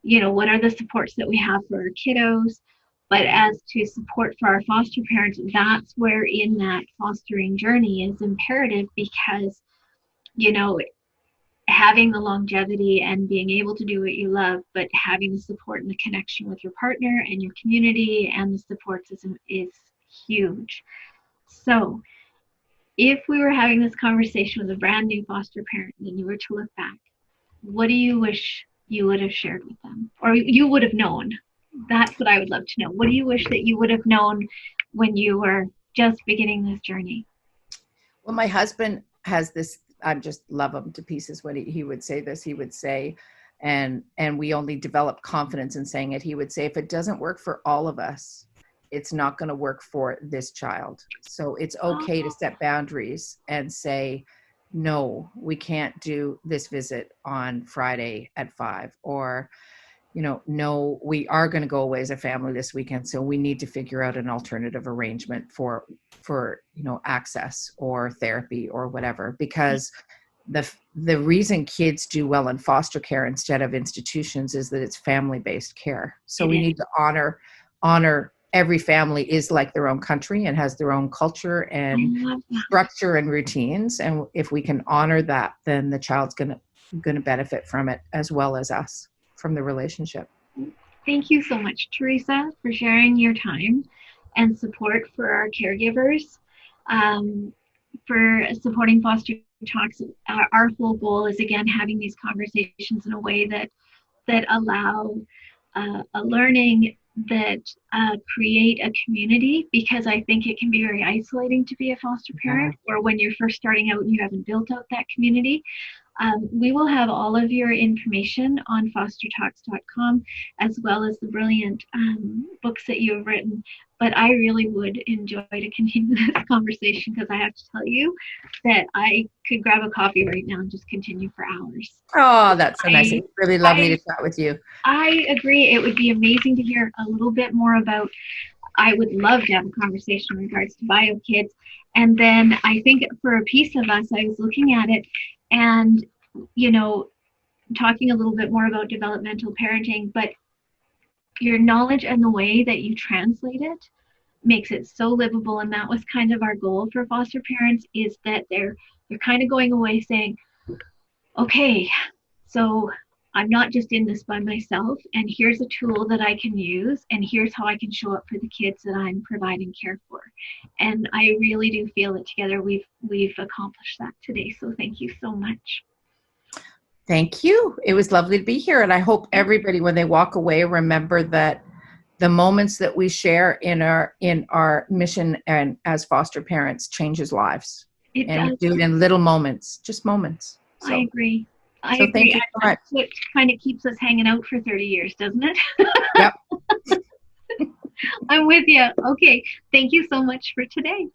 What are the supports that we have for our kiddos? But as to support for our foster parents, that's where in that fostering journey is imperative because, you know, having the longevity and being able to do what you love, but having the support and the connection with your partner and your community and the supports is huge. So if we were having this conversation with a brand new foster parent and you were to look back, what do you wish you would have shared with them or you would have known? That's what I would love to know. What do you wish that you would have known when you were just beginning this journey? Well, my husband has this I just love him to pieces when he would say this. He would say, and we only developed confidence in saying it. He would say, if it doesn't work for all of us, it's not going to work for this child. So it's okay to set boundaries and say, no, we can't do this visit on Friday at 5, or, no, we are going to go away as a family this weekend. So we need to figure out an alternative arrangement for, access or therapy or whatever, because the reason kids do well in foster care instead of institutions is that it's family-based care. So we need to honor every family is like their own country and has their own culture and structure and routines. And if we can honor that, then the child's going to benefit from it as well as us from the relationship. Thank you so much, Theresa, for sharing your time and support for our caregivers, for supporting Foster Talks. Our whole goal is, again, having these conversations in a way that allow a learning, that create a community, because I think it can be very isolating to be a foster parent, or when you're first starting out and you haven't built out that community. We will have all of your information on fostertalks.com, as well as the brilliant books that you have written. But I really would enjoy to continue this conversation, because I have to tell you that I could grab a coffee right now and just continue for hours. Oh, that's so nice. It's really lovely to chat with you. I agree. It would be amazing to hear a little bit more about, I would love to have a conversation in regards to bio kids. And then I think for a piece of us, I was looking at it and, talking a little bit more about developmental parenting, but your knowledge and the way that you translate it makes it so livable. And that was kind of our goal for foster parents, is that they're kind of going away saying, okay, so I'm not just in this by myself, and here's a tool that I can use, and here's how I can show up for the kids that I'm providing care for. And I really do feel that together we've accomplished that today. So thank you so much. Thank you. It was lovely to be here. And I hope everybody, when they walk away, remember that the moments that we share in our mission and as foster parents changes lives. We do it in little moments, just moments. So, I agree. Thank you so much. It kind of keeps us hanging out for 30 years, doesn't it? Yep. I'm with you. Okay. Thank you so much for today.